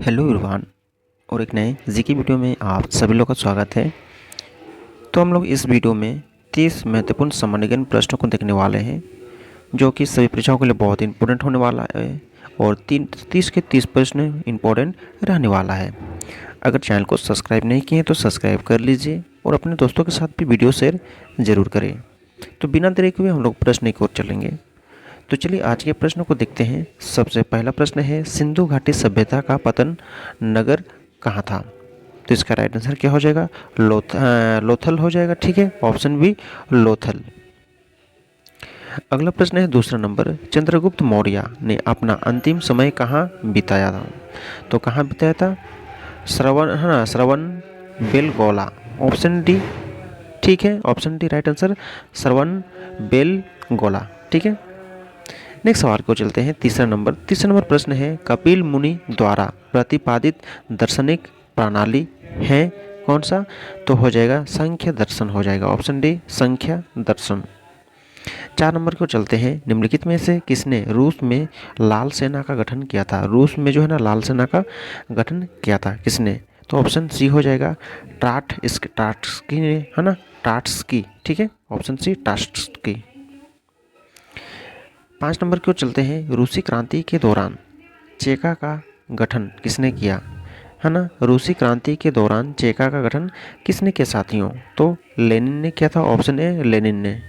Hello everyone और एक नए जीके वीडियो में आप सभी लोग का स्वागत है। तो हम लोग इस वीडियो में 30 महत्वपूर्ण सामान्य प्रश्नों को देखने वाले हैं जो कि सभी परीक्षाओं के लिए बहुत इंपॉर्टेंट होने वाला है और 30 के 30 प्रश्न इंपॉर्टेंट रहने वाला है। अगर चैनल को सब्सक्राइब नहीं किए तो सब्सक्राइब कर लीजिए और अपने दोस्तों के साथ भी वीडियो शेयर ज़रूर करें। तो बिना देरी के हुए हम लोग प्रश्न की ओर चलेंगे। तो चलिए आज के प्रश्न को देखते हैं। सबसे पहला प्रश्न है, सिंधु घाटी सभ्यता का पतन नगर कहाँ था? तो इसका राइट आंसर क्या हो जाएगा? लोथल हो जाएगा। ठीक है, ऑप्शन बी लोथल। अगला प्रश्न है दूसरा नंबर, चंद्रगुप्त मौर्य ने अपना अंतिम समय कहाँ बिताया था? तो कहाँ बिताया था? श्रवण बेलगोला, ऑप्शन डी। ठीक है, ऑप्शन डी राइट आंसर, श्रवण बेलगोला। ठीक है, नेक्स्ट सवाल को चलते हैं। तीसरा नंबर प्रश्न है, कपिल मुनि द्वारा प्रतिपादित दार्शनिक प्रणाली है कौन सा? तो हो जाएगा संख्या दर्शन हो जाएगा, ऑप्शन डी संख्या दर्शन। 4 नंबर को चलते हैं, निम्नलिखित में से किसने रूस में लाल सेना का गठन किया था? रूस में जो है ना लाल सेना का गठन किया था किसने? तो ऑप्शन सी हो जाएगा टाट्सकी ने, है ना, टाट्सकी। ठीक है, ऑप्शन सी टाट्सकी। 5 नंबर की ओर चलते हैं, रूसी क्रांति के दौरान चेका का गठन किसने किया? है ना, रूसी क्रांति के दौरान चेका का गठन किसने किया साथियों? तो लेनिन ने किया था, ऑप्शन ए लेनिन ने।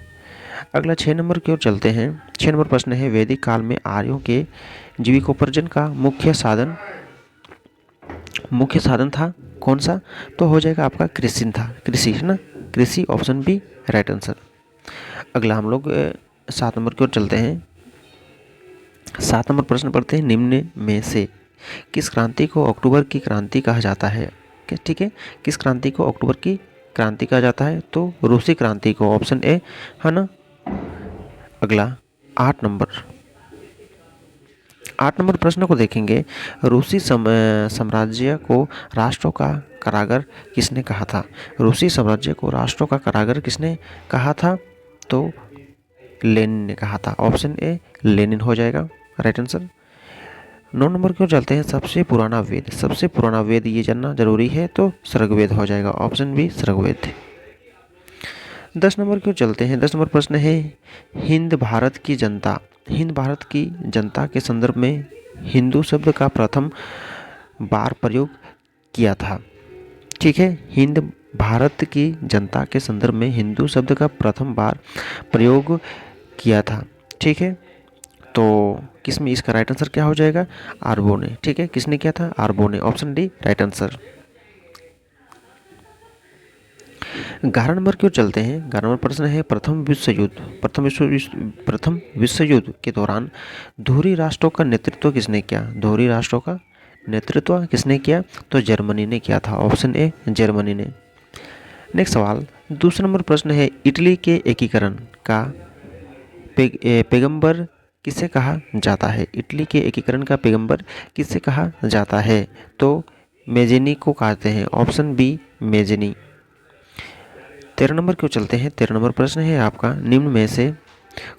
अगला 6 नंबर की ओर चलते हैं। 6 नंबर प्रश्न है, वैदिक काल में आर्यों के जीविकोपार्जन का मुख्य साधन था कौन सा? तो हो जाएगा आपका कृषि था, कृषि, है ना, कृषि, ऑप्शन बी राइट आंसर। अगला हम लोग 7 नंबर की ओर चलते हैं। 7 नंबर प्रश्न पढ़ते हैं, निम्न में से किस क्रांति को अक्टूबर की क्रांति कहा जाता है? ठीक है, किस क्रांति को अक्टूबर की क्रांति कहा जाता है? तो रूसी क्रांति को, ऑप्शन ए, है ना। अगला 8 नंबर प्रश्न को देखेंगे, रूसी साम्राज्य को राष्ट्रों का कारागर किसने कहा था? रूसी साम्राज्य को राष्ट्रों का कारागर किसने कहा था? तो लेनिन ने कहा था, ऑप्शन ए लेनिन हो जाएगा राइट आंसर। 9 नंबर की ओर चलते हैं, सबसे पुराना वेद ये जानना जरूरी है, तो ऋग्वेद हो जाएगा, ऑप्शन बी ऋग्वेद। 10 नंबर की ओर चलते हैं। 10 नंबर प्रश्न है, हिंद भारत की जनता के संदर्भ में हिंदू शब्द का प्रथम बार प्रयोग किया था। ठीक है, हिंद भारत की जनता के संदर्भ में हिंदू शब्द का प्रथम बार प्रयोग किया था। ठीक है, तो किसमें इसका राइट आंसर क्या हो जाएगा? आरबो ने। ठीक है, किसने किया था? आरबो ने, option D right answer. 11 number की ओर चलते हैं। 11 नंबर प्रश्न है, प्रथम विश्व युद्ध के दौरान धुरी राष्ट्रों का नेतृत्व किसने किया? धुरी राष्ट्रों का नेतृत्व किसने किया? तो जर्मनी ने किया था, ऑप्शन ए जर्मनी ने। नेक्स्ट सवाल, दूसरा नंबर प्रश्न है, इटली के एकीकरण का पैगंबर किसे कहा जाता है? इटली के एकीकरण का पैगंबर किसे कहा जाता है? तो मेजेनी को कहते हैं, ऑप्शन बी मेजेनी। 13 नंबर क्यों चलते हैं। 13 नंबर प्रश्न है आपका, निम्न में से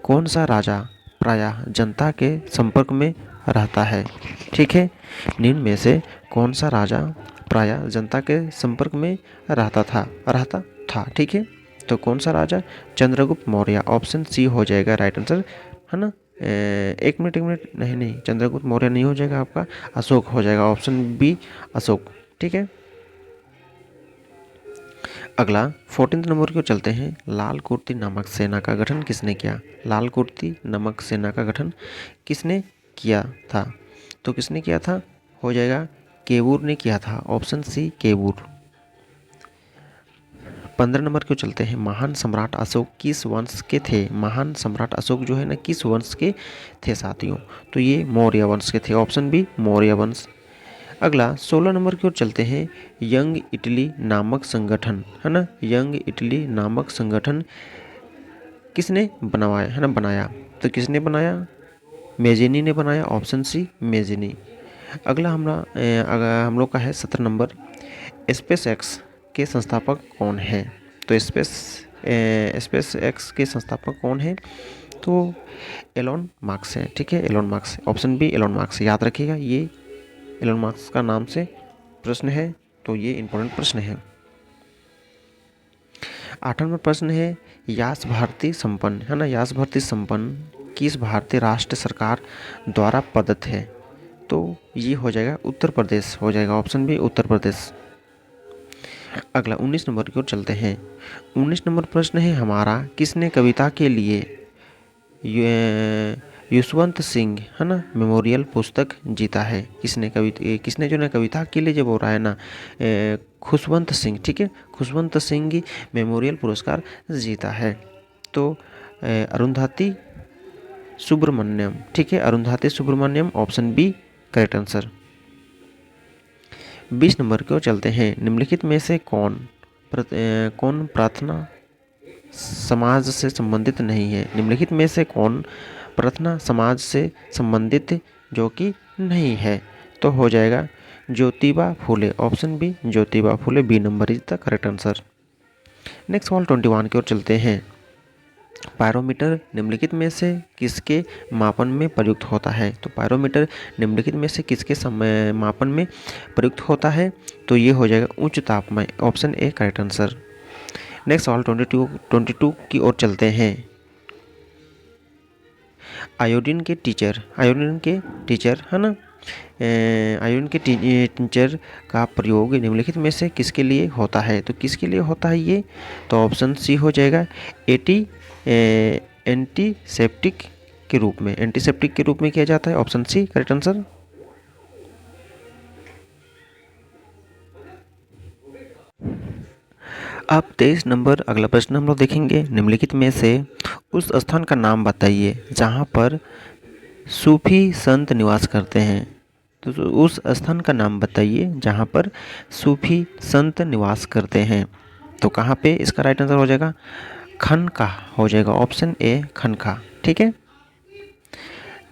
कौन सा राजा प्रायः जनता के संपर्क में रहता है? ठीक है, निम्न में से कौन सा राजा प्रायः जनता के संपर्क में रहता था। ठीक है, तो कौन सा राजा? चंद्रगुप्त मौर्य, ऑप्शन सी हो जाएगा राइट आंसर, है ना। एक मिनट नहीं, चंद्रगुप्त मौर्य नहीं हो जाएगा आपका, अशोक हो जाएगा, ऑप्शन बी अशोक। ठीक है, अगला 14 नंबर को चलते हैं, लाल कुर्ती नामक सेना का गठन किसने किया? लाल कुर्ती नामक सेना का गठन किसने किया था? तो किसने किया था? हो जाएगा केवूर ने किया था, ऑप्शन सी केवूर। 15 नंबर को चलते हैं, महान सम्राट अशोक किस वंश के थे? महान सम्राट अशोक जो है ना किस वंश के थे साथियों? तो ये मौर्य वंश के थे, ऑप्शन बी मौर्य वंश। अगला 16 नंबर की ओर चलते हैं, यंग इटली नामक संगठन, है ना, यंग इटली नामक संगठन किसने बनवाया, है ना, बनाया? तो किसने बनाया? मेजेनी ने बनाया, ऑप्शन सी मेजेनी। अगला हम लोग का है 17 नंबर, स्पेस एक्स के संस्थापक कौन है? तो स्पेस एक्स के संस्थापक कौन है? तो एलोन मार्क्स है। ठीक है, Elon Marx, option B Elon Marx, याद रखिएगा ये एलन मस्क का नाम से प्रश्न है, तो ये इंपॉर्टेंट प्रश्न है। 8 नंबर प्रश्न है यास भारती संपन्न, है ना, यास भारती संपन्न किस भारतीय राष्ट्र सरकार द्वारा प्रदत्त है? तो ये हो जाएगा उत्तर प्रदेश, हो जाएगा ऑप्शन बी उत्तर प्रदेश। अगला 19 नंबर की ओर चलते हैं। 19 नंबर प्रश्न है हमारा, किसने कविता के लिए यशवंत सिंह, है ना, मेमोरियल पुस्तक जीता है? किसने जो ना कविता के लिए जो बोल रहा है ना, खुशवंत सिंह, ठीक है, खुशवंत सिंह मेमोरियल पुरस्कार जीता है। तो अरुंधति सुब्रमण्यम, ठीक है, Arundhati Subramaniam, option B correct answer. 20 number की ओर चलते हैं। निम्नलिखित में से कौन प्रार्थना समाज से संबंधित नहीं है? निम्नलिखित में से कौन प्रार्थना समाज से संबंधित जो कि नहीं है? तो हो जाएगा Jyotiba Phule, option B Jyotiba Phule, B number is the correct answer. Next सवाल 21 की ओर चलते हैं। पायरोमीटर निम्नलिखित में से किसके मापन में प्रयुक्त होता है? तो पायरोमीटर निम्नलिखित में से किसके मापन में प्रयुक्त होता है? तो ये हो जाएगा उच्च तापमान, option A correct answer. Next सवाल 22 की ओर चलते हैं। आयोडीन के टीचर है ना, आयोडीन के टीचर का प्रयोग निम्नलिखित में से किसके लिए होता है? तो किसके लिए होता है ये? तो ऑप्शन सी हो जाएगा एंटीसेप्टिक के रूप में, एंटीसेप्टिक के रूप में किया जाता है, ऑप्शन सी करेक्ट आंसर। अब 23 नंबर अगला प्रश्न हम लोग देखेंगे। निम्नलिखित में से उस स्थान का नाम बताइए जहाँ पर सूफी संत निवास करते हैं। तो उस स्थान का नाम बताइए जहाँ पर सूफी संत निवास करते हैं। तो कहाँ पे? इसका राइट आंसर हो जाएगा खनका, हो जाएगा ऑप्शन ए खनका, ठीक है।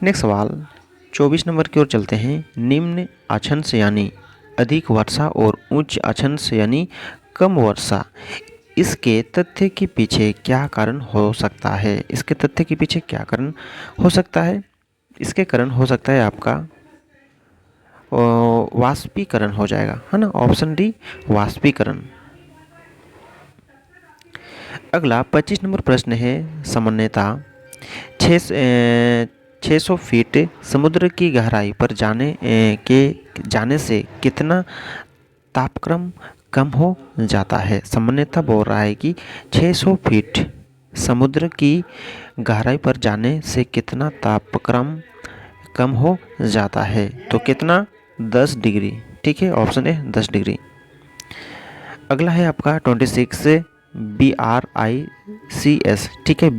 नेक्स्ट सवाल 24 नंबर की ओर चलते हैं। निम्न अक्षांश यानी अधिक वर्षा और उच्च अक्षांश यानी कम वर्षा, इसके तथ्य के पीछे क्या कारण हो सकता है? इसके तथ्य के पीछे क्या कारण हो सकता है? इसके कारण हो सकता है आपका वाष्पीकरण हो जाएगा, है ना, ऑप्शन डी वाष्पीकरण। अगला 25 नंबर प्रश्न है। सामान्यतः 600 फीट समुद्र की गहराई पर जाने से कितना तापक्रम कम हो जाता है? सामान्यतः बोल रहा है कि 600 फीट समुद्र की गहराई पर जाने से कितना तापक्रम कम हो जाता है? तो कितना? 10 डिग्री, ठीक है, ऑप्शन ए 10 डिग्री। अगला है आपका 26 BRICS, ठीक है,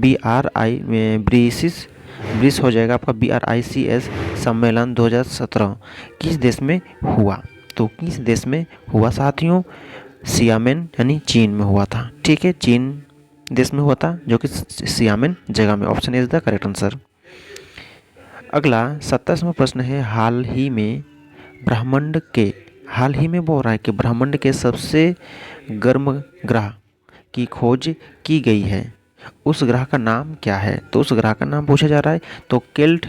ब्रिस हो जाएगा आपका BRICS सम्मेलन 2017 किस देश में हुआ? तो किस देश में हुआ साथियों? सियामेन यानी चीन में हुआ था, ठीक है, चीन देश में हुआ था, जो कि सियामेन जगह में, option is the correct answer. अगला 27वां प्रश्न है। हाल ही में बोल रहा है कि ब्रह्मांड के सबसे गर्म ग्रह की खोज की गई है, उस ग्रह का नाम क्या है? तो उस ग्रह का नाम पूछा जा रहा है, तो केल्ट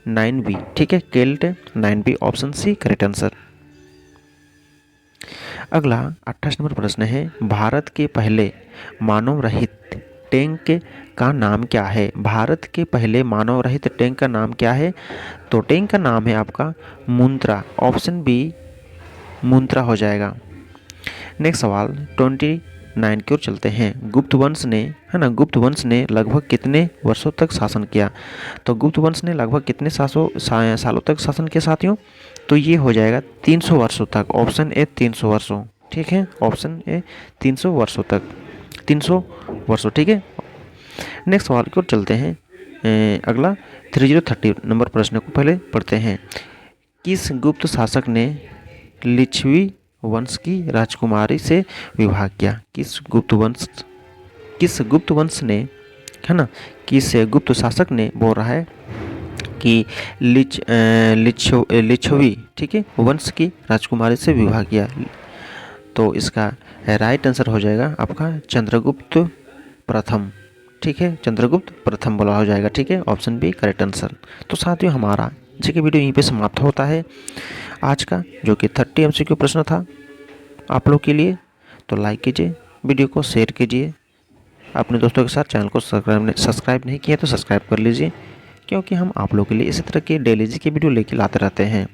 9b, ठीक है, KELT 9b, option C correct answer. अगला 28 नंबर प्रश्न है। भारत के पहले मानव रहित टैंक का नाम क्या है? भारत के पहले मानव रहित टैंक का नाम क्या है? तो टैंक का नाम है आपका मुंत्रा, ऑप्शन बी मुंत्रा हो जाएगा। नेक्स्ट सवाल 29 की ओर चलते हैं। गुप्त वंश ने, है ना, गुप्त वंश ने लगभग कितने वर्षों तक शासन किया? तो गुप्त वंश ने लगभग कितने सालों तक शासन किया साथियों? तो ये हो जाएगा 300 वर्षों तक, ऑप्शन ए 300 वर्षों, ठीक है, ऑप्शन ए 300 वर्षों तक, 300 वर्षों, ठीक है। नेक्स्ट सवाल की ओर चलते हैं। अगला 3030 नंबर प्रश्न को पहले पढ़ते हैं। किस गुप्त शासक ने लिच्छवी वंश की राजकुमारी से विवाह किया? किस गुप्त वंश ने, है ना, किस गुप्त शासक ने बोल रहा है कि लिच्छवी, ठीक है, वंश की राजकुमारी से विवाह किया? तो इसका राइट आंसर हो जाएगा आपका चंद्रगुप्त प्रथम, ठीक है, चंद्रगुप्त प्रथम बोला हो जाएगा, ठीक है, ऑप्शन बी करेक्ट आंसर। तो साथियों हमारा जीके वीडियो यहीं पे समाप्त होता है आज का, जो कि 30 MCQ प्रश्न था आप लोग के लिए। तो लाइक कीजिए, वीडियो को शेयर कीजिए अपने दोस्तों के साथ। चैनल को सब्सक्राइब नहीं किया तो सब्सक्राइब कर लीजिए, क्योंकि हम आप लोगों के लिए इसी तरह के डेली जी के वीडियो लेके लाते रहते हैं।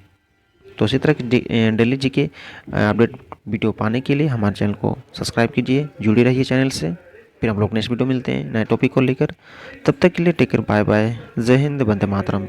तो इसी तरह की डेली जी के अपडेट वीडियो पाने के लिए हमारे चैनल को सब्सक्राइब कीजिए, जुड़े रहिए चैनल से। फिर हम लोग नेक्स्ट वीडियो मिलते हैं नए टॉपिक को लेकर। तब तक के लिए टेक केयर, बाय बाय, जय हिंद, वंदे मातरम।